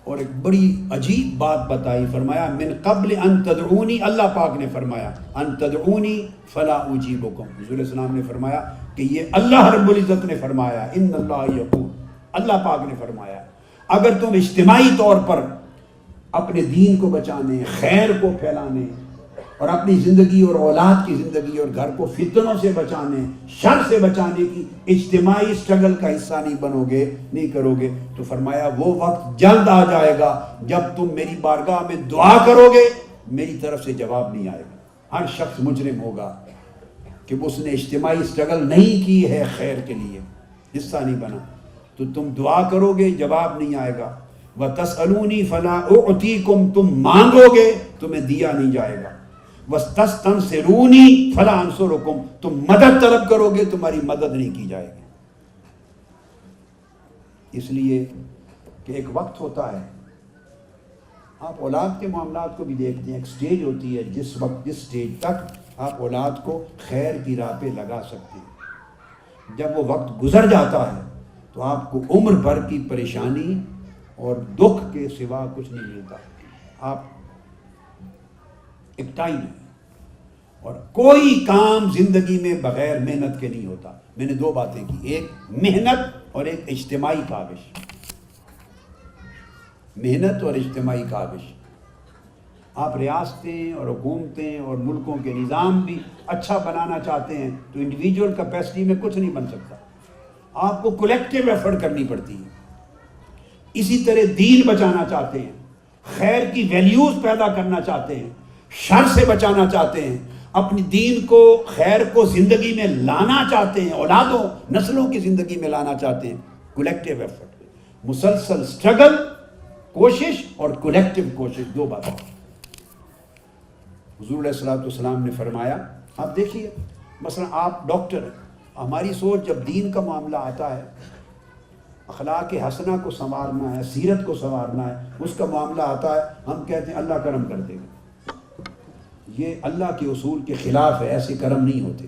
اور ایک بڑی عجیب بات بتائی، فرمایا من قبل ان تدعونی، اللہ پاک نے فرمایا ان تدعونی فلا اجیبکم، حضور علیہ السلام نے فرمایا کہ یہ اللہ رب العزت نے فرمایا، ان اللہ یقول، اللہ پاک نے فرمایا اگر تم اجتماعی طور پر اپنے دین کو بچانے، خیر کو پھیلانے اور اپنی زندگی اور اولاد کی زندگی اور گھر کو فتنوں سے بچانے، شر سے بچانے کی اجتماعی اسٹرگل کا حصہ نہیں بنو گے، نہیں کرو گے، تو فرمایا وہ وقت جلد آ جائے گا جب تم میری بارگاہ میں دعا کرو گے، میری طرف سے جواب نہیں آئے گا۔ ہر شخص مجرم ہوگا کہ اس نے اجتماعی اسٹرگل نہیں کی ہے، خیر کے لیے حصہ نہیں بنا، تو تم دعا کرو گے جواب نہیں آئے گا۔ وَتَسْأَلُونِي فَلَا أُعْطِيكُمْ، تم مانگو گے تمہیں دیا نہیں جائے گا۔ وَاسْتَنصِرُونِي فَلَا أَنصُرُكُمْ، تم مدد طلب کرو گے تمہاری مدد نہیں کی جائے گی۔ اس لیے کہ ایک وقت ہوتا ہے، آپ اولاد کے معاملات کو بھی دیکھتے ہیں، ایک سٹیج ہوتی ہے جس وقت، جس سٹیج تک آپ اولاد کو خیر کی راہ پہ لگا سکتے ہیں۔ جب وہ وقت گزر جاتا ہے تو آپ کو عمر بھر کی پریشانی اور دکھ کے سوا کچھ نہیں ملتا۔ آپ ایک ٹائم ہے، اور کوئی کام زندگی میں بغیر محنت کے نہیں ہوتا۔ میں نے دو باتیں کی، ایک محنت اور ایک اجتماعی کاوش، محنت اور اجتماعی کاوش۔ آپ ریاستیں اور حکومتیں اور ملکوں کے نظام بھی اچھا بنانا چاہتے ہیں تو انڈیویجول کیپیسٹی میں کچھ نہیں بن سکتا، آپ کو کولیکٹیو ایفرٹ کرنی پڑتی ہے۔ اسی طرح دین بچانا چاہتے ہیں، خیر کی ویلیوز پیدا کرنا چاہتے ہیں، شر سے بچانا چاہتے ہیں، اپنی دین کو، خیر کو زندگی میں لانا چاہتے ہیں، اولادوں نسلوں کی زندگی میں لانا چاہتے ہیں، کولیکٹیو ایفرٹ، مسلسل اسٹرگل، کوشش اور کولیکٹیو کوشش، دو باتیں۔ حضور علیہ السلام نے فرمایا، آپ دیکھیے مثلا آپ ڈاکٹر ہیں، ہماری سوچ جب دین کا معاملہ آتا ہے، اخلاق حسنہ کو سنوارنا ہے، سیرت کو سنوارنا ہے، اس کا معاملہ آتا ہے، ہم کہتے ہیں اللہ کرم کر دے گا۔ یہ اللہ کے اصول کے خلاف ہے، ایسے کرم نہیں ہوتے۔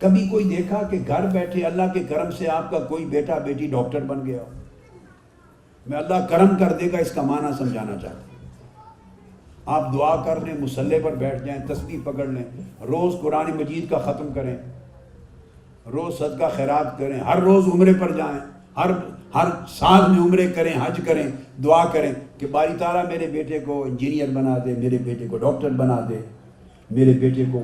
کبھی کوئی دیکھا کہ گھر بیٹھے اللہ کے کرم سے آپ کا کوئی بیٹا بیٹی ڈاکٹر بن گیا ہو؟ میں اللہ کرم کر دے گا اس کا معنی سمجھانا چاہتا ہوں۔ آپ دعا کر لیں، مصلی پر بیٹھ جائیں، تسبیح پکڑ لیں، روز قرآن مجید کا ختم کریں، روز صدقہ خیرات کریں، ہر روز عمرے پر جائیں، ہر سال میں عمرے کریں، حج کریں، دعا کریں کہ باری تعالیٰ میرے بیٹے کو انجینئر بنا دے، میرے بیٹے کو ڈاکٹر بنا دے، میرے بیٹے کو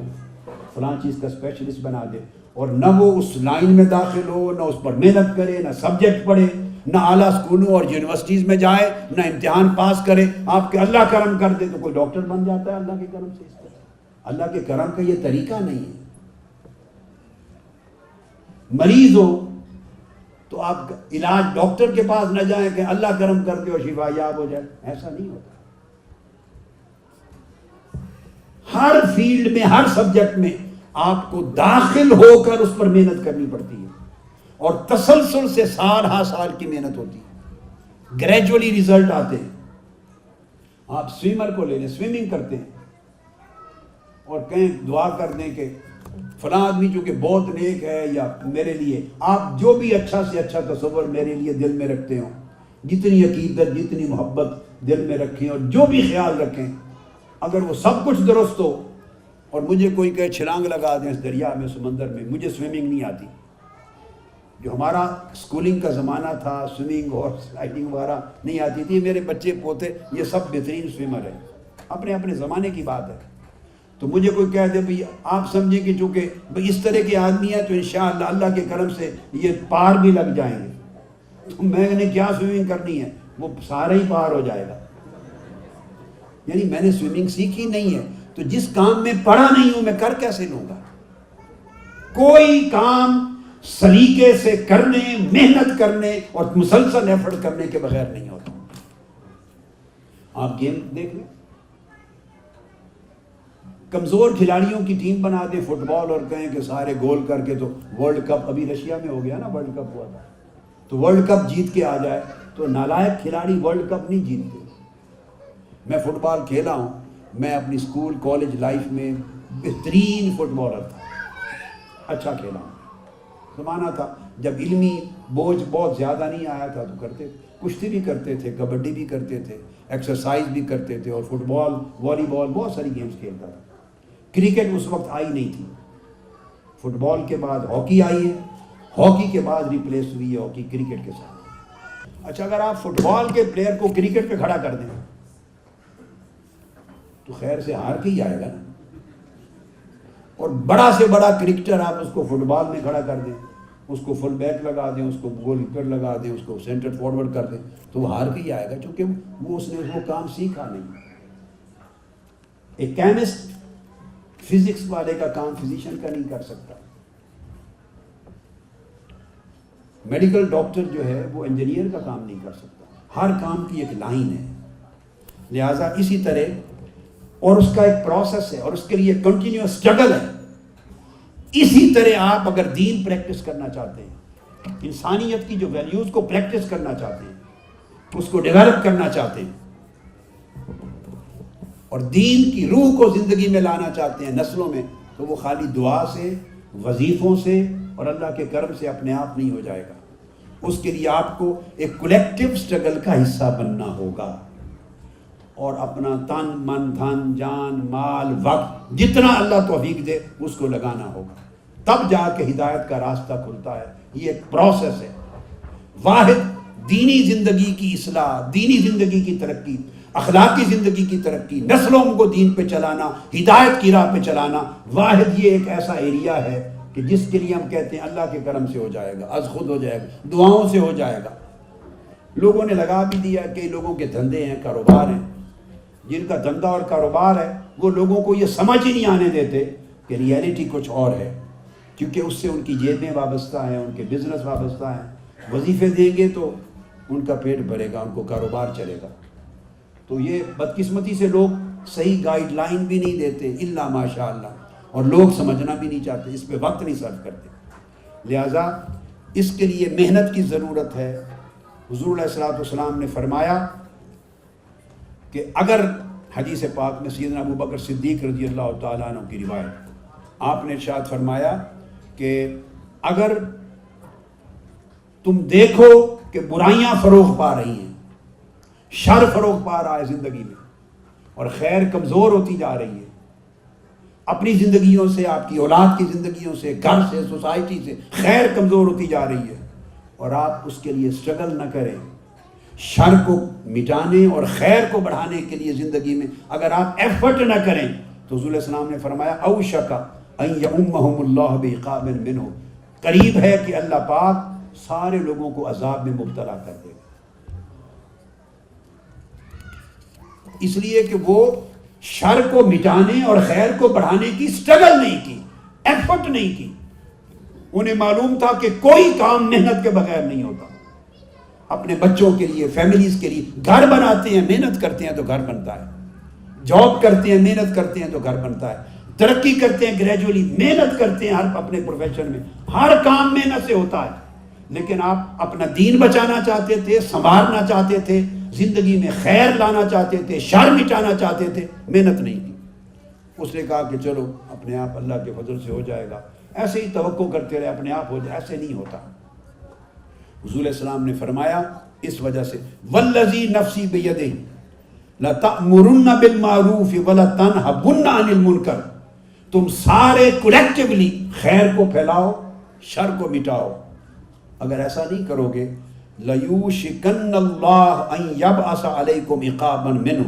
فلاں چیز کا اسپیشلسٹ بنا دے، اور نہ وہ اس لائن میں داخل ہو، نہ اس پر محنت کرے، نہ سبجیکٹ پڑھے، نہ اعلیٰ اسکولوں اور یونیورسٹیز میں جائے، نہ امتحان پاس کرے، آپ کے اللہ کرم کر دے تو کوئی ڈاکٹر بن جاتا ہے اللہ کے کرم سے۔ اس طرح اللہ کے کرم کا یہ طریقہ نہیں ہے۔ مریض ہو تو آپ علاج ڈاکٹر کے پاس نہ جائیں کہ اللہ کرم کر دے اور شفا یاب ہو جائے، ایسا نہیں ہوتا۔ ہر فیلڈ میں، ہر سبجیکٹ میں آپ کو داخل ہو کر اس پر محنت کرنی پڑتی ہے، اور تسلسل سے سال ہا سال کی محنت ہوتی ہے، گریجولی ریزلٹ آتے ہیں۔ آپ سویمر کو لے لیں، سویمنگ کرتے ہیں اور کہیں دعا کر دیں کہ فلاں آدمی چونکہ بہت نیک ہے، یا میرے لیے آپ جو بھی اچھا سے اچھا تصور میرے لیے دل میں رکھتے ہوں، جتنی عقیدت، جتنی محبت دل میں رکھیں اور جو بھی خیال رکھیں، اگر وہ سب کچھ درست ہو اور مجھے کوئی کہے چھلانگ لگا دیں اس دریا میں، سمندر میں، مجھے سوئمنگ نہیں آتی، جو ہمارا اسکولنگ کا زمانہ تھا، سوئمنگ اور سلائڈنگ وغیرہ نہیں آتی تھی، میرے بچے پوتے یہ سب بہترین سوئمر ہیں، اپنے اپنے زمانے کی بات ہے۔ تو مجھے کوئی کہہ دے بھئی آپ سمجھیں کہ چونکہ اس طرح کے آدمی ہیں تو انشاءاللہ اللہ کے کرم سے یہ پار بھی لگ جائیں گے، تو میں نے کیا سوئمنگ کرنی ہے، وہ سارا ہی پار ہو جائے گا۔ یعنی میں نے سوئمنگ سیکھی نہیں ہے، تو جس کام میں پڑھا نہیں ہوں میں کر کیسے لوں گا؟ کوئی کام سلیقے سے کرنے، محنت کرنے اور مسلسل ایفرٹ کرنے کے بغیر نہیں ہوتا۔ آپ گیم دیکھ لیں، کمزور کھلاڑیوں کی ٹیم بنا دیں فٹ بال اور کہیں کہ سارے گول کر کے، تو ورلڈ کپ ابھی رشیا میں ہو گیا نا، ورلڈ کپ ہوا تھا، تو ورلڈ کپ جیت کے آ جائے، تو نالائق کھلاڑی ورلڈ کپ نہیں جیتتے۔ میں فٹ بال کھیلا ہوں، میں اپنی اسکول کالج لائف میں بہترین فٹ بالر تھا، اچھا کھیلا ہوں۔ زمانہ تھا جب علمی بوجھ بہت زیادہ نہیں آیا تھا تو کرتے تھے، کشتی بھی کرتے تھے، کبڈی بھی کرتے تھے، ایکسرسائز بھی کرتے تھے، اور فٹ بال، والی بال، بہت ساری گیمز کھیلتا تھا۔ کرکٹ اس وقت آئی نہیں تھی، فٹ بال کے بعد ہاکی آئی ہے، ہاکی کے بعد ریپلیس ہوئی ہے ہاکی کرکٹ کے ساتھ۔ اچھا، اگر آپ فٹ بال کے پلیئر کو کرکٹ پہ کھڑا کر دیں تو خیر سے ہار کے ہی آئے گا نا، اور بڑا سے بڑا کرکٹر آپ اس کو فٹ بال میں کھڑا کر دیں، اس کو فل بیک لگا دیں، اس کو گول کیپر لگا دیں، اس کو سینٹر فارورڈ کر دیں تو وہ ہار کے ہی آئے گا، کیونکہ اس نے وہ کام سیکھا نہیں۔ ایک کیمسٹ فزکس والے کا کام فزیشین کا نہیں کر سکتا، میڈیکل ڈاکٹر جو ہے وہ انجینئر کا کام نہیں کر سکتا، ہر کام کی ایک لائن ہے۔ لہٰذا اسی طرح، اور اس کا ایک پروسیس ہے، اور اس کے لیے کنٹینیوس اسٹرگل ہے۔ اسی طرح آپ اگر دین پریکٹس کرنا چاہتے ہیں، انسانیت کی جو ویلیوز کو پریکٹس کرنا چاہتے ہیں، اس کو ڈیولپ کرنا چاہتے ہیں، اور دین کی روح کو زندگی میں لانا چاہتے ہیں نسلوں میں، تو وہ خالی دعا سے، وظیفوں سے اور اللہ کے کرم سے اپنے آپ نہیں ہو جائے گا۔ اس کے لیے آپ کو ایک کولیکٹیو سٹرگل کا حصہ بننا ہوگا، اور اپنا تن، من، دھن، جان، مال، وقت، جتنا اللہ توفیق دے اس کو لگانا ہوگا، تب جا کے ہدایت کا راستہ کھلتا ہے۔ یہ ایک پروسیس ہے۔ واحد دینی زندگی کی اصلاح، دینی زندگی کی ترقی، اخلاقی زندگی کی ترقی، نسلوں کو دین پہ چلانا، ہدایت کی راہ پہ چلانا، واحد یہ ایک ایسا ایریا ہے کہ جس کے لیے ہم کہتے ہیں اللہ کے کرم سے ہو جائے گا، از خود ہو جائے گا، دعاؤں سے ہو جائے گا۔ لوگوں نے لگا بھی دیا کہ لوگوں کے دھندے ہیں، کاروبار ہیں، جن کا دھندا اور کاروبار ہے وہ لوگوں کو یہ سمجھ ہی نہیں آنے دیتے کہ ریئلٹی کچھ اور ہے، کیونکہ اس سے ان کی جیبیں وابستہ ہیں، ان کے بزنس وابستہ ہیں۔ وظیفے دیں گے تو ان کا پیٹ بھرے گا، ان کو کاروبار چلے گا۔ تو یہ بدقسمتی سے لوگ صحیح گائیڈ لائن بھی نہیں دیتے، الا ماشاء اللہ، اور لوگ سمجھنا بھی نہیں چاہتے، اس پہ وقت نہیں صرف کرتے۔ لہٰذا اس کے لیے محنت کی ضرورت ہے۔ حضور علیہ الصلوۃ والسلام نے فرمایا کہ اگر، حدیث پاک میں سیدنا ابو بکر صدیق رضی اللہ تعالیٰ عنہ کی روایت، آپ نے ارشاد فرمایا کہ اگر تم دیکھو کہ برائیاں فروغ پا رہی ہیں، شر فروغ پا رہا ہے زندگی میں، اور خیر کمزور ہوتی جا رہی ہے، اپنی زندگیوں سے، آپ کی اولاد کی زندگیوں سے، گھر سے، سوسائٹی سے خیر کمزور ہوتی جا رہی ہے، اور آپ اس کے لیے سٹرگل نہ کریں، شر کو مٹانے اور خیر کو بڑھانے کے لیے زندگی میں اگر آپ ایفرٹ نہ کریں، تو حضور علیہ السلام نے فرمایا اوشک ان یؤمہم اللہ بعقاب منہ، قریب ہے کہ اللہ پاک سارے لوگوں کو عذاب میں مبتلا کر دے گا۔ اس لیے کہ وہ شر کو مٹانے اور خیر کو بڑھانے کی سٹرگل نہیں کی، ایفرٹ نہیں کی۔ انہیں معلوم تھا کہ کوئی کام محنت کے بغیر نہیں ہوتا۔ اپنے بچوں کے لیے، فیملیز کے لیے گھر بناتے ہیں، محنت کرتے ہیں تو گھر بنتا ہے، جاب کرتے ہیں، محنت کرتے ہیں تو گھر بنتا ہے، ترقی کرتے ہیں گریجولی، محنت کرتے ہیں ہر اپنے پروفیشن میں، ہر کام محنت سے ہوتا ہے۔ لیکن آپ اپنا دین بچانا چاہتے تھے، سنوارنا چاہتے تھے، زندگی میں خیر لانا چاہتے تھے، شر مٹانا چاہتے تھے، محنت نہیں کی۔ اس نے کہا کہ چلو اپنے آپ اللہ کے فضل سے ہو جائے گا، ایسے ہی توقع کرتے رہے اپنے آپ ہو جائے، ایسے نہیں ہوتا۔ حضور علیہ السلام نے فرمایا اس وجہ سے والذی نفسی بیدہ لتأمرن بالمعروف ولتنہون عن المنکر، تم سارے کولیکٹیولی خیر کو پھیلاؤ، شر کو مٹاؤ۔ اگر ایسا نہیں کرو گے لَيُوشِكَنَّ اللَّهُ أَن يَبْعَثَ عَلَيْكُمْ عِقَابًا مِّنْهُ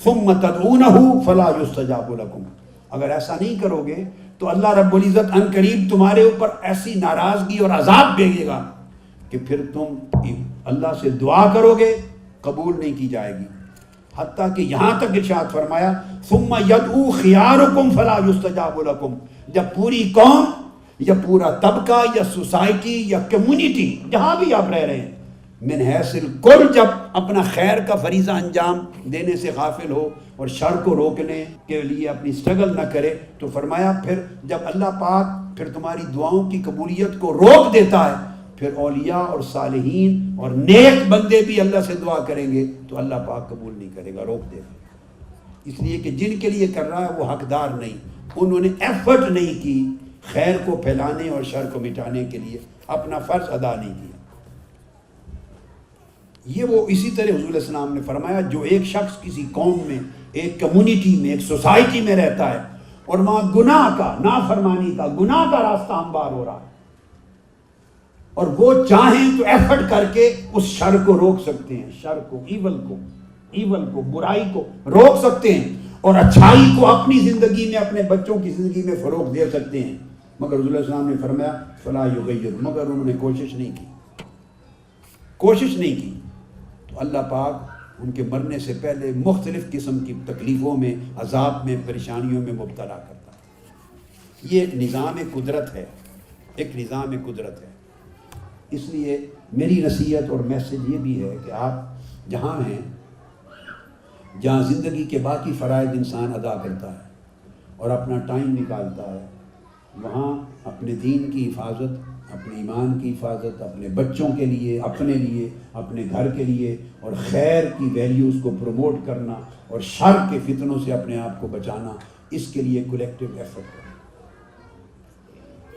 ثُمَّ تَدْعُونَهُ فَلَا يُسْتَجَابُ لَكُمْ، اگر ایسا نہیں کرو گے تو اللہ رب العزت ان قریب تمہارے اوپر ایسی ناراضگی اور عذاب بھیجے گا کہ پھر تم اللہ سے دعا کرو گے، قبول نہیں کی جائے گی۔ حتیٰ کہ یہاں تک ارشاد فرمایا ثُمَّ يَدْعُو خِيَارُكُمْ فَلَا يُسْتَجَابُ لَكُمْ، جب پوری قوم یا پورا طبقہ یا سوسائٹی یا کمیونٹی جہاں بھی آپ رہ رہے ہیں، من حیث الکل جب اپنا خیر کا فریضہ انجام دینے سے غافل ہو اور شر کو روکنے کے لیے اپنی سٹرگل نہ کرے، تو فرمایا پھر جب اللہ پاک پھر تمہاری دعاؤں کی قبولیت کو روک دیتا ہے، پھر اولیاء اور صالحین اور نیک بندے بھی اللہ سے دعا کریں گے تو اللہ پاک قبول نہیں کرے گا، روک دے گا۔ اس لیے کہ جن کے لیے کر رہا ہے وہ حقدار نہیں، انہوں نے ایفرٹ نہیں کی خیر کو پھیلانے اور شر کو مٹانے کے لیے، اپنا فرض ادا نہیں کیا۔ یہ وہ اسی طرح حضور علیہ السلام نے فرمایا جو ایک شخص کسی قوم میں، ایک کمیونٹی میں، ایک سوسائٹی میں رہتا ہے اور وہاں گناہ کا، نافرمانی کا، گناہ کا راستہ ہموار ہو رہا ہے، اور وہ چاہیں تو ایفرٹ کر کے اس شر کو روک سکتے ہیں، شر کو، ایول کو، برائی کو روک سکتے ہیں، اور اچھائی کو اپنی زندگی میں، اپنے بچوں کی زندگی میں فروغ دے سکتے ہیں، مگر رسول اللہ علیہ السلام نے فرمایا فلا یغیر، مگر انہوں نے کوشش نہیں کی تو اللہ پاک ان کے مرنے سے پہلے مختلف قسم کی تکلیفوں میں، عذاب میں، پریشانیوں میں مبتلا کرتا ہے۔ یہ ایک نظام قدرت ہے، ایک نظام قدرت ہے۔ اس لیے میری نصیحت اور میسج یہ بھی ہے کہ آپ جہاں ہیں، جہاں زندگی کے باقی فرائض انسان ادا کرتا ہے اور اپنا ٹائم نکالتا ہے، وہاں اپنے دین کی حفاظت، اپنے ایمان کی حفاظت، اپنے بچوں کے لیے، اپنے لیے، اپنے گھر کے لیے، اور خیر کی ویلیوز کو پروموٹ کرنا اور شر کے فتنوں سے اپنے آپ کو بچانا، اس کے لیے کولیکٹیو ایفرٹ ہے۔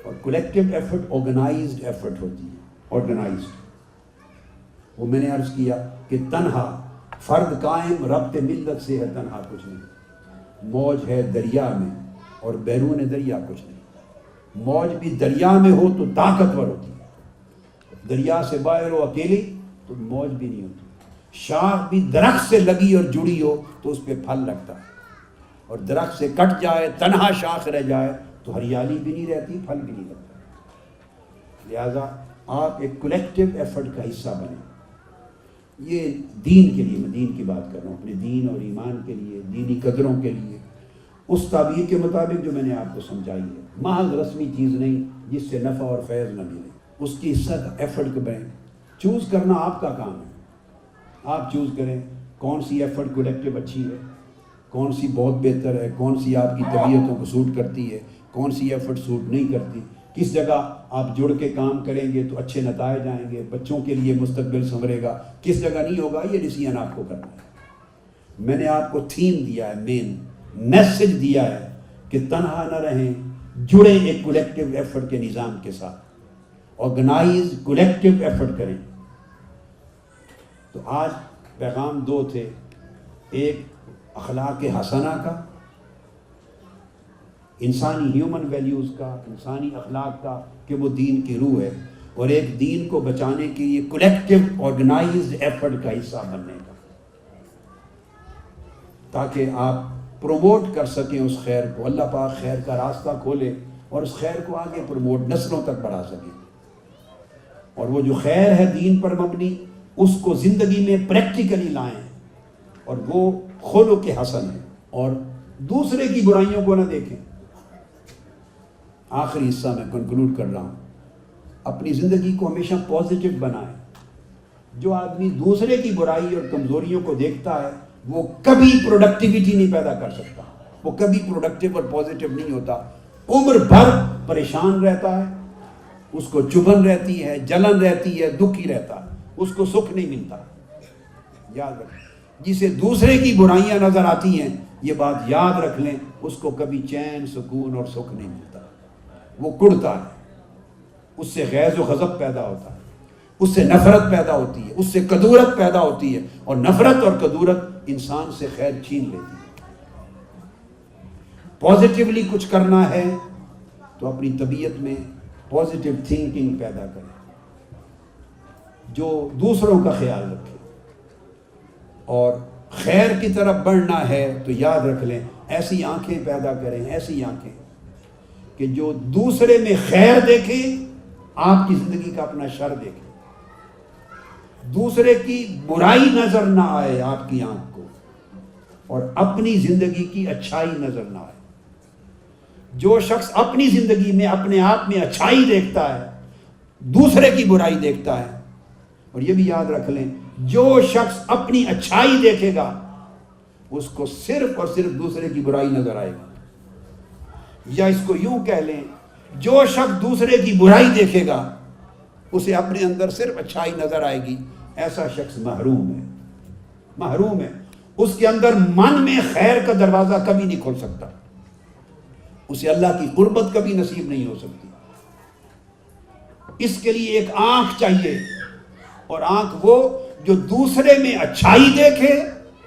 اور کولیکٹیو ایفرٹ آرگنائزڈ ایفرٹ ہوتی ہے، آرگنائزڈ۔ وہ میں نے عرض کیا کہ تنہا فرد قائم، ربط ملت سے ہے تنہا کچھ نہیں۔ موج ہے دریا میں اور بیرون دریا کچھ نہیں۔ موج بھی دریا میں ہو تو طاقتور ہوتی ہے، دریا سے باہر ہو اکیلی تو موج بھی نہیں ہوتی۔ شاخ بھی درخت سے لگی اور جڑی ہو تو اس پہ پھل لگتا ہے، اور درخت سے کٹ جائے، تنہا شاخ رہ جائے تو ہریالی بھی نہیں رہتی، پھل بھی نہیں لگتا۔ لہٰذا آپ ایک کولیکٹیو ایفرٹ کا حصہ بنیں۔ یہ دین کے لیے، میں دین کی بات کر رہا ہوں، اپنے دین اور ایمان کے لیے، دینی قدروں کے لیے، اس تعبیر کے مطابق جو میں نے آپ کو سمجھائی ہے، محض رسمی چیز نہیں جس سے نفع اور فیض نہ ملے، اس کی حصہ ایفرٹ کو بنیں۔ چوز کرنا آپ کا کام ہے، آپ چوز کریں کون سی ایفرٹ کولیکٹیو اچھی ہے، کون سی بہت بہتر ہے، کون سی آپ کی طبیعتوں کو سوٹ کرتی ہے، کون سی ایفرٹ سوٹ نہیں کرتی، کس جگہ آپ جڑ کے کام کریں گے تو اچھے نتائج آئیں گے، بچوں کے لیے مستقبل سنورے گا، کس جگہ نہیں ہوگا، یہ ڈیسیژن آپ کو کرنا ہے۔ میں نے آپ کو تھیم دیا ہے، مین میسج دیا ہے کہ تنہا نہ رہیں، جڑیں ایک کولیکٹیو ایفرٹ کے نظام کے ساتھ، آرگنائز کولیکٹیو ایفرٹ کریں۔ تو آج پیغام دو تھے، ایک اخلاق حسنہ کا، انسانی ہیومن ویلیوز کا، انسانی اخلاق کا کہ وہ دین کی روح ہے، اور ایک دین کو بچانے کے لیے کولیکٹیو آرگنائزڈ ایفرٹ کا حصہ بننے کا، تاکہ آپ پروموٹ کر سکیں اس خیر کو، اللہ پاک خیر کا راستہ کھولے اور اس خیر کو آگے پروموٹ نسلوں تک بڑھا سکیں، اور وہ جو خیر ہے دین پر مبنی، اس کو زندگی میں پریکٹیکلی لائیں، اور وہ خلق حسن ہے، اور دوسرے کی برائیوں کو نہ دیکھیں۔ آخری حصہ میں کنکلوڈ کر رہا ہوں، اپنی زندگی کو ہمیشہ پازیٹیو بنائیں۔ جو آدمی دوسرے کی برائی اور کمزوریوں کو دیکھتا ہے وہ کبھی پروڈکٹیویٹی نہیں پیدا کر سکتا، وہ کبھی پروڈکٹیو اور پازیٹیو نہیں ہوتا، عمر بھر پریشان رہتا ہے، اس کو چبھن رہتی ہے، جلن رہتی ہے، دکھی رہتا ہے، اس کو سکھ نہیں ملتا۔ یاد رکھیں، جسے دوسرے کی برائیاں نظر آتی ہیں، یہ بات یاد رکھ لیں، اس کو کبھی چین، سکون اور سکھ نہیں ملتا، وہ کڑتا ہے، اس سے غیظ و غضب پیدا ہوتا ہے، اس سے نفرت پیدا ہوتی ہے، اس سے کدورت پیدا ہوتی ہے، اور نفرت اور کدورت انسان سے خیر چھین لیتی ہے۔ پازیٹیولی کچھ کرنا ہے تو اپنی طبیعت میں پازیٹیو تھنکنگ پیدا کریں، جو دوسروں کا خیال رکھے، اور خیر کی طرف بڑھنا ہے تو یاد رکھ لیں، ایسی آنکھیں پیدا کریں، ایسی آنکھیں کہ جو دوسرے میں خیر دیکھیں، آپ کی زندگی کا اپنا شر دیکھیں، دوسرے کی برائی نظر نہ آئے آپ کی آنکھ کو، اور اپنی زندگی کی اچھائی نظر نہ آئے۔ جو شخص اپنی زندگی میں اپنے آپ میں اچھائی دیکھتا ہے، دوسرے کی برائی دیکھتا ہے، اور یہ بھی یاد رکھ لیں، جو شخص اپنی اچھائی دیکھے گا اس کو صرف اور صرف دوسرے کی برائی نظر آئے گا، یا اس کو یوں کہہ لیں، جو شخص دوسرے کی برائی دیکھے گا اسے اپنے اندر صرف اچھائی نظر آئے گی، ایسا شخص محروم ہے، محروم ہے، اس کے اندر من میں خیر کا دروازہ کبھی نہیں کھل سکتا، اسے اللہ کی قربت کبھی نصیب نہیں ہو سکتی۔ اس کے لیے ایک آنکھ چاہیے، اور آنکھ وہ جو دوسرے میں اچھائی دیکھے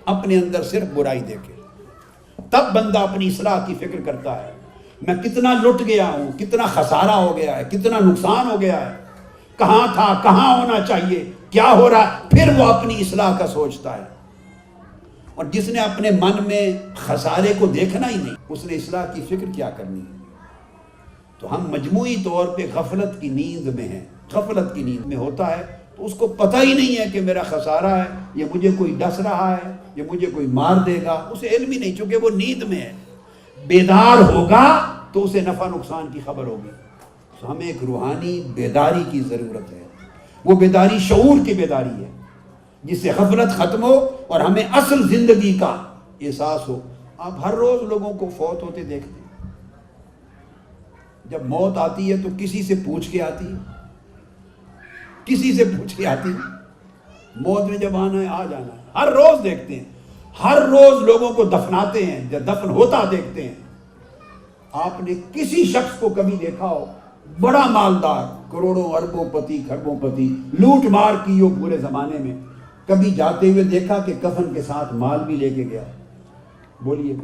اپنے اندر صرف برائی دیکھے، تب بندہ اپنی اصلاح کی فکر کرتا ہے۔ میں کتنا لٹ گیا ہوں، کتنا خسارہ ہو گیا ہے، کتنا نقصان ہو گیا ہے، کہاں تھا، کہاں ہونا چاہیے، کیا ہو رہا، پھر وہ اپنی اصلاح کا سوچتا ہے۔ اور جس نے اپنے من میں خسارے کو دیکھنا ہی نہیں، اس نے اصلاح کی فکر کیا کرنی ہے؟ تو ہم مجموعی طور پہ غفلت کی نیند میں ہیں، غفلت کی نیند میں ہوتا ہے تو اس کو پتہ ہی نہیں ہے کہ میرا خسارہ ہے، یہ مجھے کوئی ڈس رہا ہے، یہ مجھے کوئی مار دے گا، اسے علم ہی نہیں، چونکہ وہ نیند میں ہے۔ بیدار ہوگا تو اسے نفع نقصان کی خبر ہوگی۔ تو ہمیں ایک روحانی بیداری کی ضرورت ہے، وہ بیداری شعور کی بیداری ہے، جس سے غفلت ختم ہو اور ہمیں اصل زندگی کا احساس ہو۔ آپ ہر روز لوگوں کو فوت ہوتے دیکھتے ہیں، جب موت آتی ہے تو کسی سے پوچھ کے آتی ہے، کسی سے پوچھ کے آتی ہے، موت میں جب آنا ہے آ جانا ہے۔ ہر روز دیکھتے ہیں، ہر روز لوگوں کو دفناتے ہیں، جب دفن ہوتا دیکھتے ہیں۔ آپ نے کسی شخص کو کبھی دیکھا ہو بڑا مالدار، کروڑوں اربوں پتی، کھربوں پتی، لوٹ مار کی ہو پورے زمانے میں، کبھی جاتے ہوئے دیکھا کہ کفن کے ساتھ مال بھی لے کے گیا؟ بولیے،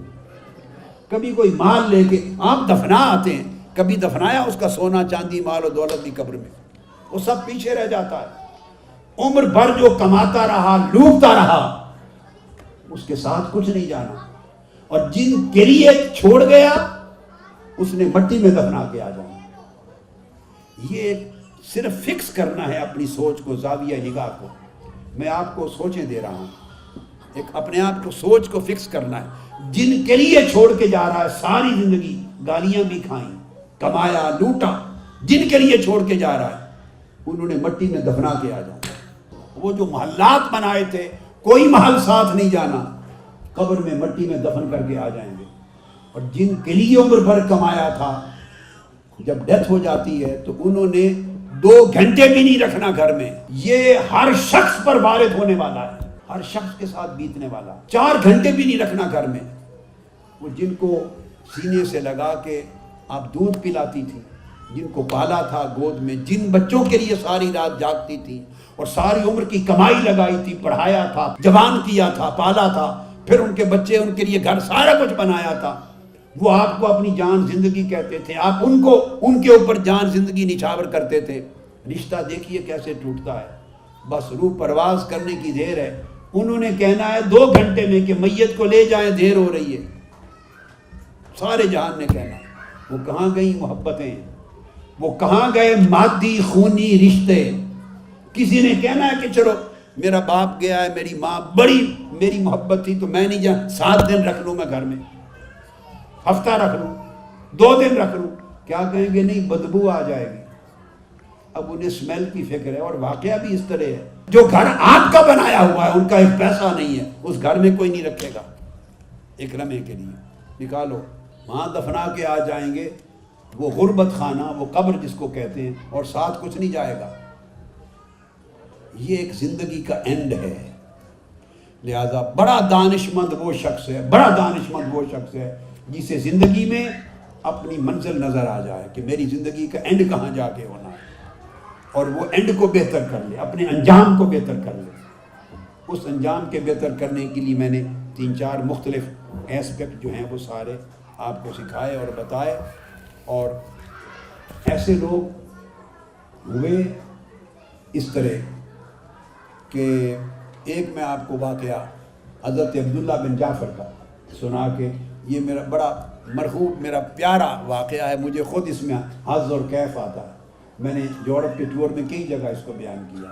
کبھی کوئی مال لے کے آپ دفنا آتے ہیں، کبھی دفنایا اس کا سونا چاندی مال و دولت بھی قبر میں؟ وہ سب پیچھے رہ جاتا ہے۔ عمر بھر جو کماتا رہا، لوٹتا رہا، اس کے ساتھ کچھ نہیں جانا، اور جن کے لیے چھوڑ گیا اس نے مٹی میں دفنا کے آ جانا۔ یہ صرف فکس کرنا ہے اپنی سوچ کو، زاویہ نگاہ کو۔ میں آپ کو سوچیں دے رہا ہوں، ایک اپنے آپ کو سوچ کو فکس کرنا ہے۔ جن کے لیے چھوڑ کے جا رہا ہے، ساری زندگی گالیاں بھی کھائیں، کمایا، لوٹا، جن کے لیے چھوڑ کے جا رہا ہے انہوں نے مٹی میں دفنا کے آ جانا۔ وہ جو محلات بنائے تھے، کوئی محل ساتھ نہیں جانا، قبر میں مٹی میں دفن کر کے آ جائیں گے۔ اور جن کے لیے عمر بھر کمایا تھا، جب ڈیتھ ہو جاتی ہے تو انہوں نے 2 گھنٹے بھی نہیں رکھنا گھر میں۔ یہ ہر شخص پر وارد ہونے والا ہے، ہر شخص کے ساتھ بیتنے والا۔ 4 گھنٹے بھی نہیں رکھنا گھر میں۔ وہ جن کو سینے سے لگا کے آپ دودھ پلاتی تھی، جن کو پالا تھا گود میں، جن بچوں کے لیے ساری رات جاگتی تھی اور ساری عمر کی کمائی لگائی تھی، پڑھایا تھا، جوان کیا تھا، پالا تھا، پھر ان کے بچے، ان کے لیے گھر، سارا کچھ بنایا تھا، وہ آپ کو اپنی جان زندگی کہتے تھے، آپ ان کو ان کے اوپر جان زندگی نچھاور کرتے تھے۔ رشتہ دیکھیے کیسے ٹوٹتا ہے، بس روح پرواز کرنے کی دیر ہے۔ انہوں نے کہنا ہے 2 گھنٹے میں کہ میت کو لے جائیں، دیر ہو رہی ہے۔ سارے جہان نے کہنا، وہ کہاں گئی محبتیں، وہ کہاں گئے مادی خونی رشتے؟ کسی نے کہنا ہے کہ چلو میرا باپ گیا ہے، میری ماں بڑی میری محبت تھی تو میں نہیں جا، 7 دن رکھ لوں میں گھر میں، ہفتہ رکھ لوں، 2 دن رکھ لوں، کیا کہیں گے؟ نہیں، بدبو آ جائے گی۔ اب انہیں سمیل کی فکر ہے، اور واقعہ بھی اس طرح ہے۔ جو گھر آپ کا بنایا ہوا ہے، ان کا ایک پیسہ نہیں ہے، اس گھر میں کوئی نہیں رکھے گا ایک لمحے کے لیے، نکالو، وہاں دفنا کے آ جائیں گے، وہ غربت خانہ، وہ قبر جس کو کہتے ہیں، اور ساتھ کچھ نہیں جائے گا۔ یہ ایک زندگی کا اینڈ ہے۔ لہذا بڑا دانشمند وہ شخص ہے، بڑا دانشمند وہ شخص ہے جسے زندگی میں اپنی منزل نظر آ جائے کہ میری زندگی کا اینڈ کہاں جا کے ہونا ہے، اور وہ اینڈ کو بہتر کر لے، اپنے انجام کو بہتر کر لے۔ اس انجام کے بہتر کرنے کے لیے میں نے 3-4 مختلف ایسپیکٹ جو ہیں وہ سارے آپ کو سکھائے اور بتائے، اور ایسے لوگ ہوئے اس طرح کہ ایک میں آپ کو واقعہ حضرت عبداللہ بن جعفر کا سنا کے، یہ میرا بڑا مرغوب، میرا پیارا واقعہ ہے، مجھے خود اس میں حظ اور کیف آتا ہے۔ میں نے یورپ کے ٹور میں کئی جگہ اس کو بیان کیا،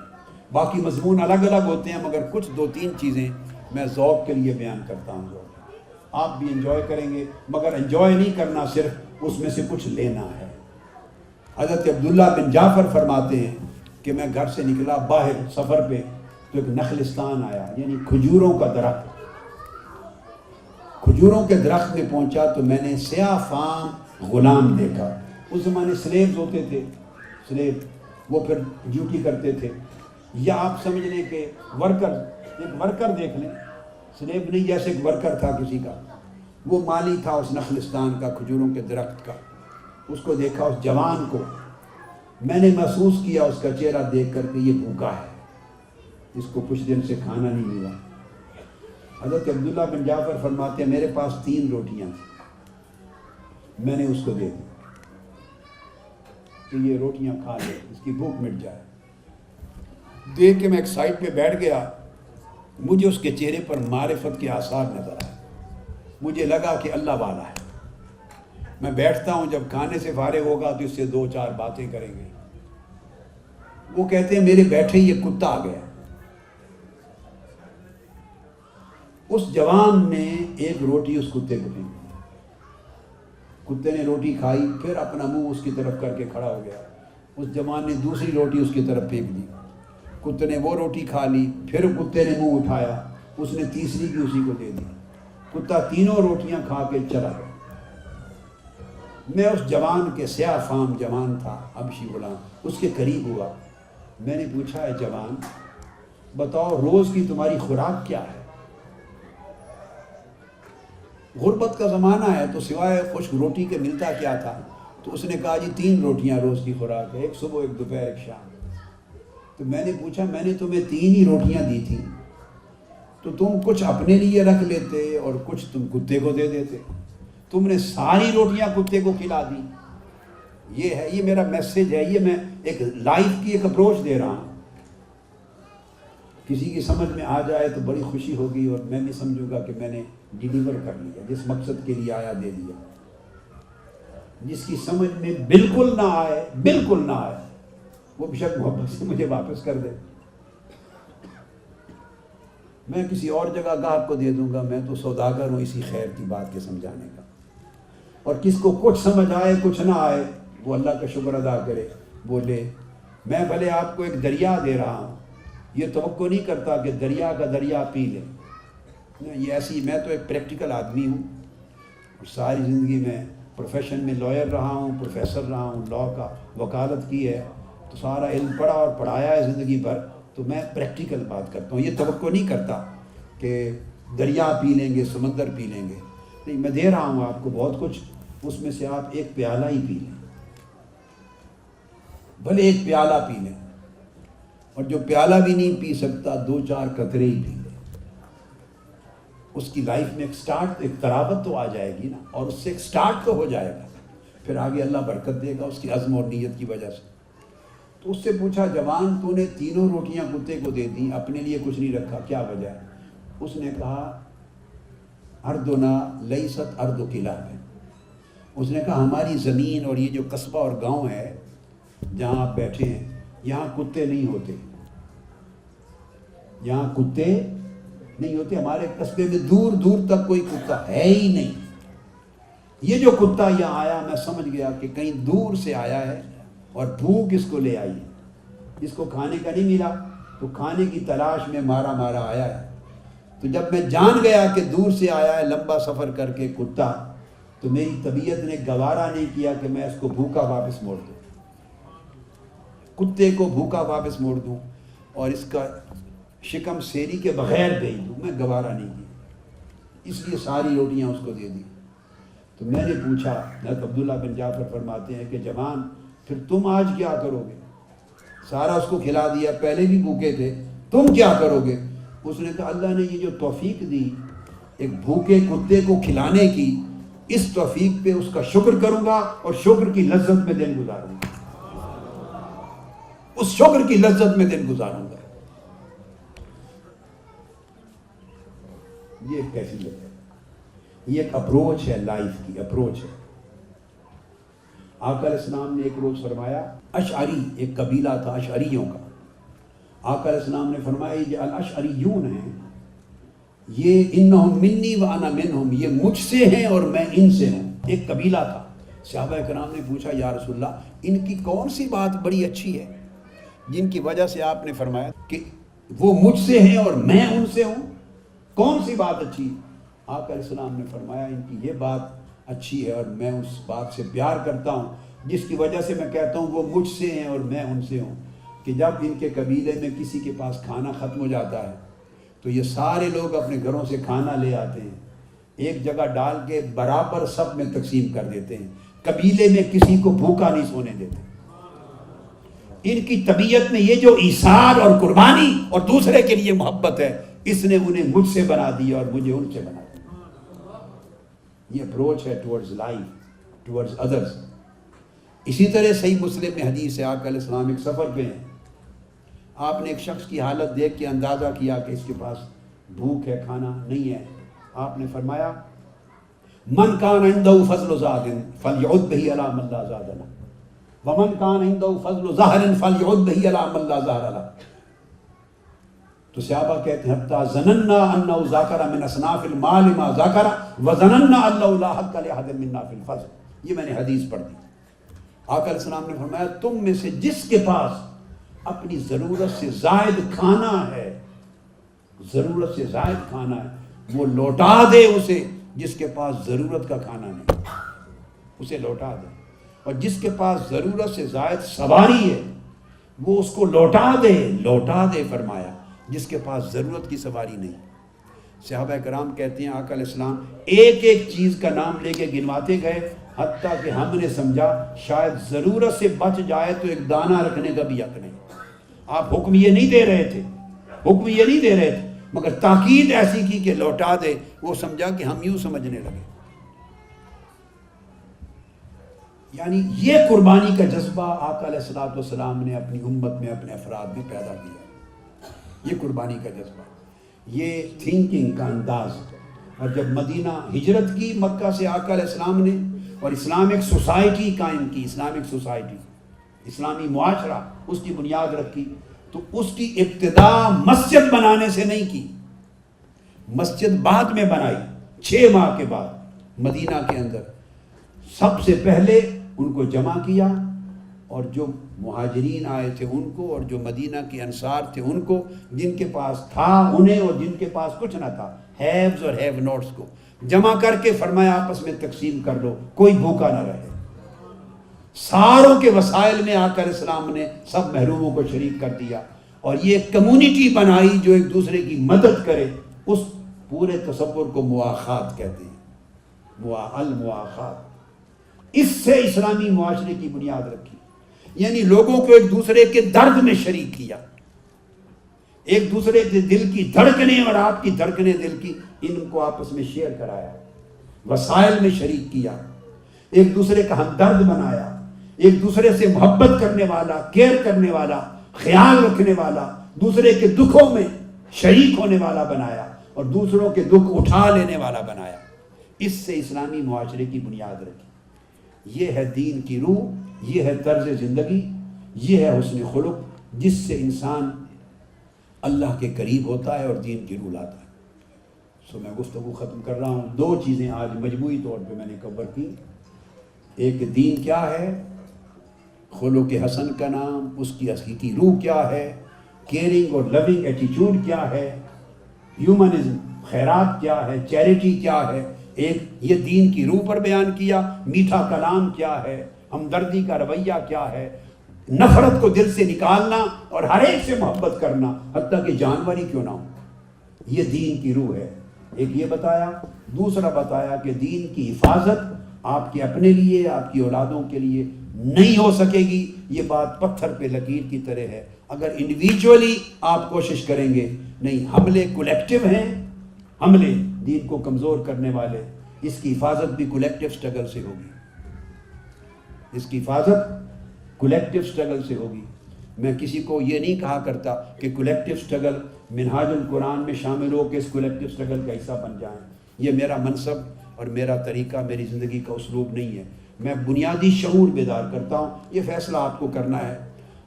باقی مضمون الگ الگ ہوتے ہیں، مگر کچھ 2-3 چیزیں میں ذوق کے لیے بیان کرتا ہوں، آپ بھی انجوائے کریں گے، مگر انجوائے نہیں کرنا، صرف اس میں سے کچھ لینا ہے۔ حضرت عبداللہ بن جعفر فرماتے ہیں کہ میں گھر سے نکلا باہر سفر پہ، تو ایک نخلستان آیا، یعنی کھجوروں کا درخت۔ کھجوروں کے درخت میں پہنچا تو میں نے سیاہ فام غلام دیکھا۔ اس زمانے سلیبز ہوتے تھے، سلیب، وہ پھر ڈیوٹی کرتے تھے، یا آپ سمجھ لیں کہ ورکر، ایک ورکر دیکھ لیں، سلیب نہیں، جیسے ایک ورکر تھا کسی کا، وہ مالی تھا اس نخلستان کا، کھجوروں کے درخت کا۔ اس کو دیکھا، اس جوان کو، میں نے محسوس کیا اس کا چہرہ دیکھ کر کہ یہ بھوکا ہے، اس کو کچھ دن سے کھانا نہیں ملا. حضرت عبداللہ بن جعفر فرماتے ہیں میرے پاس 3 روٹیاں تھیں، میں نے اس کو دے دی کہ یہ روٹیاں کھا لے، اس کی بھوک مٹ جائے. دیکھ کے میں ایک سائڈ پہ بیٹھ گیا، مجھے اس کے چہرے پر معرفت کے آثار نظر آئے. مجھے لگا کہ اللہ والا ہے. میں بیٹھتا ہوں، جب کھانے سے فارغ ہوگا تو اس سے 2-4 باتیں کریں گے. وہ کہتے ہیں میرے بیٹھے یہ کتا آ گیا. اس جوان نے ایک روٹی اس کتے کو پھینک دی. کتے نے روٹی کھائی، پھر اپنا منہ اس کی طرف کر کے کھڑا ہو گیا. اس جوان نے دوسری روٹی اس کی طرف پھینک دی. کتے نے وہ روٹی کھا لی، پھر کتے نے منہ اٹھایا، اس نے تیسری بھی اسی کو دے دی. کتا تینوں روٹیاں کھا کے چلا گیا. میں اس جوان کے سیاہ فام جوان تھا، حبشی غلام، اس کے قریب ہوا. میں نے پوچھا اے جوان بتاؤ روز کی تمہاری خوراک کیا ہے؟ غربت کا زمانہ ہے تو سوائے خشک روٹی کے ملتا کیا تھا؟ تو اس نے کہا جی 3 روٹیاں روز کی خوراک ہے، ایک صبح، ایک دوپہر، ایک شام. تو میں نے پوچھا میں نے تمہیں 3 ہی روٹیاں دی تھیں تو تم کچھ اپنے لیے رکھ لیتے اور کچھ تم کتے کو دے دیتے. تم نے ساری روٹیاں کتے کو کھلا دی. یہ ہے، یہ میرا میسج ہے، یہ میں ایک لائف کی ایک اپروچ دے رہا ہوں. کسی کی سمجھ میں آ جائے تو بڑی خوشی ہوگی اور میں بھی سمجھوں گا کہ میں نے ڈیلیور کر لیا، جس مقصد کے لیے آیا دے دیا. جس کی سمجھ میں بالکل نہ آئے، بالکل نہ آئے، وہ بے شک محبت سے مجھے واپس کر دے. میں کسی اور جگہ گاہک کو دے دوں گا، میں تو سوداگر ہوں اسی خیر کی بات کے سمجھانے کا. اور کس کو کچھ سمجھ آئے کچھ نہ آئے وہ اللہ کا شکر ادا کرے. بولے میں بھلے آپ کو ایک دریا دے رہا ہوں، یہ توقع نہیں کرتا کہ دریا کا دریا پی لے. یہ ایسی، میں تو ایک پریکٹیکل آدمی ہوں اور ساری زندگی میں پروفیشن میں لائر رہا ہوں، پروفیسر رہا ہوں، لاء کا وکالت کی ہے، تو سارا علم پڑھا اور پڑھایا ہے زندگی بھر. تو میں پریکٹیکل بات کرتا ہوں، یہ توقع نہیں کرتا کہ دریا پی لیں گے، سمندر پی لیں گے. نہیں، میں دے رہا ہوں آپ کو بہت کچھ، اس میں سے آپ ایک پیالہ ہی پی لیں، بھلے ایک پیالہ پی لیں. اور جو پیالہ بھی نہیں پی سکتا 2-4 قطرے ہی پی لیں. اس کی لائف میں ایک سٹارٹ، ایک تراوت تو آ جائے گی نا، اور اس سے ایک سٹارٹ تو ہو جائے گا. پھر آگے اللہ برکت دے گا اس کی عزم اور نیت کی وجہ سے. تو اس سے پوچھا جوان تو نے 3 روٹیاں کتے کو دے دیں، اپنے لیے کچھ نہیں رکھا، کیا وجہ ہے؟ اس نے کہا اردنا لیست ارد کلاب ہے. اس نے کہا ہماری زمین اور یہ جو قصبہ اور گاؤں ہے جہاں آپ بیٹھے ہیں، یہاں کتے نہیں ہوتے، یہاں کتے نہیں ہوتے. ہمارے قصبے میں دور دور تک کوئی کتا ہے ہی نہیں. یہ جو کتا یہاں آیا میں سمجھ گیا کہ کہیں دور سے آیا ہے اور بھوک اس کو لے آئی ہے. اس کو کھانے کا نہیں ملا تو کھانے کی تلاش میں مارا مارا آیا ہے. تو جب میں جان گیا کہ دور سے آیا ہے لمبا سفر کر کے کتا، تو میری طبیعت نے گوارا نہیں کیا کہ میں اس کو بھوکا واپس موڑ دوں، کتے کو بھوکا واپس موڑ دوں اور اس کا شکم سیری کے بغیر بھیج دوں. میں گوارا نہیں کیا، اس لیے ساری روٹیاں اس کو دے دی. تو میں نے پوچھا، حضرت عبداللہ بن جعفر فرماتے ہیں کہ جوان پھر تم آج کیا کرو گے؟ سارا اس کو کھلا دیا، پہلے بھی بھوکے تھے، تم کیا کرو گے؟ اس نے کہا اللہ نے یہ جو توفیق دی ایک بھوکے کتے کو کھلانے کی، اس توفیق پہ اس کا شکر کروں گا اور شکر کی لذت میں دن گزاروں گا. اس شکر کی لذت میں دن گزاروں گا. یہ کیفیت ہے، یہ ایک اپروچ ہے، لائف کی اپروچ ہے. آقا علیہ السلام نے ایک روز فرمایا، اشعری ایک قبیلہ تھا اشعریوں کا. آقا علیہ السلام نے فرمایا یہ الاشعریون ہیں، یہ انہم منی و انا منہم، یہ مجھ سے ہیں اور میں ان سے ہوں. ایک قبیلہ تھا. صحابہ کرام نے پوچھا یا رسول اللہ ان کی کون سی بات بڑی اچھی ہے جن کی وجہ سے آپ نے فرمایا کہ وہ مجھ سے ہیں اور میں ان سے ہوں؟ کون سی بات اچھی؟ آقا علیہ السلام نے فرمایا ان کی یہ بات اچھی ہے اور میں اس بات سے پیار کرتا ہوں جس کی وجہ سے میں کہتا ہوں وہ مجھ سے ہیں اور میں ان سے ہوں، کہ جب ان کے قبیلے میں کسی کے پاس کھانا ختم ہو جاتا ہے تو یہ سارے لوگ اپنے گھروں سے کھانا لے آتے ہیں، ایک جگہ ڈال کے برابر سب میں تقسیم کر دیتے ہیں، قبیلے میں کسی کو بھوکا نہیں سونے دیتے. ان کی طبیعت میں یہ جو ایثار اور قربانی اور دوسرے کے لیے محبت ہے، اس نے انہیں مجھ سے بنا دیا اور مجھے ان سے بنا دیا. یہ اپروچ ہے ٹورڈز لائف، ٹورڈز ادرز. اسی طرح صحیح مسلم میں حدیث ہے، آقا علیہ السلام ایک سفر پہ ہیں، آپ نے ایک شخص کی حالت دیکھ کے اندازہ کیا کہ اس کے پاس بھوک ہے، کھانا نہیں ہے. آپ نے فرمایا من کان عنده فضل زاد فلیعد به علی من لا زاد له ومن کان عنده فضل ظہر فلیعد به علی من لا ظہر له. تو صحابہ کہتے ہیں حتی ظننا انه ذاکر من اصناف المال ما ذاکر وظننا انه لا حق لاحد منا فی الفضل. یہ میں نے حدیث پڑھ دی. آقا علیہ السلام نے فرمایا تم میں سے جس کے پاس اپنی ضرورت سے زائد کھانا ہے، ضرورت سے زائد کھانا ہے، وہ لوٹا دے اسے. جس کے پاس ضرورت کا کھانا نہیں اسے لوٹا دے، اور جس کے پاس ضرورت سے زائد سواری ہے وہ اس کو لوٹا دے فرمایا، جس کے پاس ضرورت کی سواری نہیں. صحابہ کرام کہتے ہیں آقا علیہ السلام ایک ایک چیز کا نام لے کے گنواتے گئے، حتیٰ کہ ہم نے سمجھا شاید ضرورت سے بچ جائے تو ایک دانہ رکھنے کا بھی حق نہیں. آپ حکم یہ نہیں دے رہے تھے، مگر تاکید ایسی کی کہ لوٹا دے. وہ سمجھا کہ ہم یوں سمجھنے لگے. یعنی یہ قربانی کا جذبہ آقا علیہ السلام نے اپنی امت میں اپنے افراد میں پیدا کیا. یہ قربانی کا جذبہ، یہ تھنکنگ کا انداز. اور جب مدینہ ہجرت کی مکہ سے آقا علیہ السلام نے، اور اسلامک سوسائٹی قائم کی، اسلامک سوسائٹی، اسلامی معاشرہ، اس کی بنیاد رکھی، تو اس کی ابتدا مسجد بنانے سے نہیں کی. مسجد بعد میں بنائی 6 ماہ کے بعد مدینہ کے اندر. سب سے پہلے ان کو جمع کیا، اور جو مہاجرین آئے تھے ان کو، اور جو مدینہ کے انصار تھے ان کو، جن کے پاس تھا انہیں اور جن کے پاس کچھ نہ تھا، ہیوز اور ہیو نوٹس کو جمع کر کے فرمایا آپس میں تقسیم کر لو، کوئی بھوکا نہ رہے. ساروں کے وسائل میں آقا علیہ السلام نے سب محروموں کو شریک کر دیا، اور یہ کمیونٹی بنائی جو ایک دوسرے کی مدد کرے. اس پورے تصور کو مواخات کہتے ہیں، المواخات. اس سے اسلامی معاشرے کی بنیاد رکھی، یعنی لوگوں کو ایک دوسرے کے درد میں شریک کیا، ایک دوسرے کے دل کی دھڑکنیں اور آپ کی دھڑکنیں دل کی، ان کو آپس میں شیئر کرایا، وسائل میں شریک کیا، ایک دوسرے کا ہمدرد بنایا، ایک دوسرے سے محبت کرنے والا، کیئر کرنے والا، خیال رکھنے والا، دوسرے کے دکھوں میں شریک ہونے والا بنایا، اور دوسروں کے دکھ اٹھا لینے والا بنایا. اس سے اسلامی معاشرے کی بنیاد رکھی. یہ ہے دین کی روح، یہ ہے طرز زندگی، یہ ہے حسن خلق، جس سے انسان اللہ کے قریب ہوتا ہے اور دین کی روح لاتا ہے. سو میں گفتگو ختم کر رہا ہوں. 2 چیزیں آج مجموعی طور پہ میں نے کور کی. ایک دین کیا ہے، خلق حسن کا نام، اس کی حقیقی روح کیا ہے، کیئرنگ اور لونگ ایٹیچیوڈ کیا ہے، ہیومنزم خیرات کیا ہے، چیریٹی کیا ہے. ایک یہ دین کی روح پر بیان کیا. میٹھا کلام کیا ہے، ہمدردی کا رویہ کیا ہے، نفرت کو دل سے نکالنا اور ہر ایک سے محبت کرنا، حتیٰ کہ جانور ہی کیوں نہ ہو. یہ دین کی روح ہے. ایک یہ بتایا. دوسرا بتایا کہ دین کی حفاظت آپ کے اپنے لیے، آپ کی اولادوں کے لیے نہیں ہو سکے گی. یہ بات پتھر پہ لکیر کی طرح ہے. اگر انڈیویجولی آپ کوشش کریں گے نہیں. حملے کولیکٹیو ہیں، حملے دین کو کمزور کرنے والے. اس کی حفاظت بھی کولیکٹیو سٹرگل سے ہوگی. اس کی حفاظت کولیکٹیو سٹرگل سے ہوگی. میں کسی کو یہ نہیں کہا کرتا کہ کولیکٹیو سٹرگل منہاج القرآن میں شامل ہو کہ اس کولیکٹیو سٹرگل کا حصہ بن جائیں. یہ میرا منصب اور میرا طریقہ، میری زندگی کا اسلوب نہیں ہے. میں بنیادی شعور بیدار کرتا ہوں. یہ فیصلہ آپ کو کرنا ہے.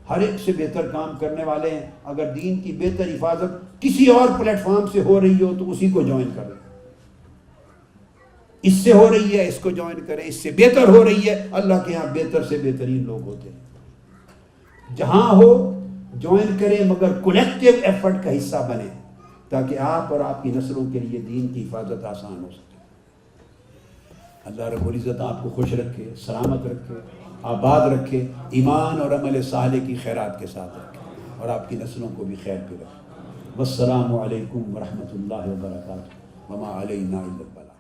ہر ایک سے بہتر کام کرنے والے ہیں. اگر دین کی بہتر حفاظت کسی اور پلیٹ فارم سے ہو رہی ہو تو اسی کو جوائن کریں. اس سے ہو رہی ہے، اس کو جوائن کریں. اس سے بہتر ہو رہی ہے، اللہ کے ہاں بہتر سے بہترین لوگ ہوتے ہیں. جہاں ہو جوائن کریں، مگر کولیکٹیو ایفرٹ کا حصہ بنیں تاکہ آپ اور آپ کی نسلوں کے لیے دین کی حفاظت آسان ہو سکے. اللہ رب العزت آپ کو خوش رکھے، سلامت رکھے، آباد رکھے، ایمان اور عمل صالح کی خیرات کے ساتھ رکھے، اور آپ کی نسلوں کو بھی خیر پہ رکھے. والسلام علیکم ورحمۃ اللہ وبرکاتہ. وما علینا الا البلاغ.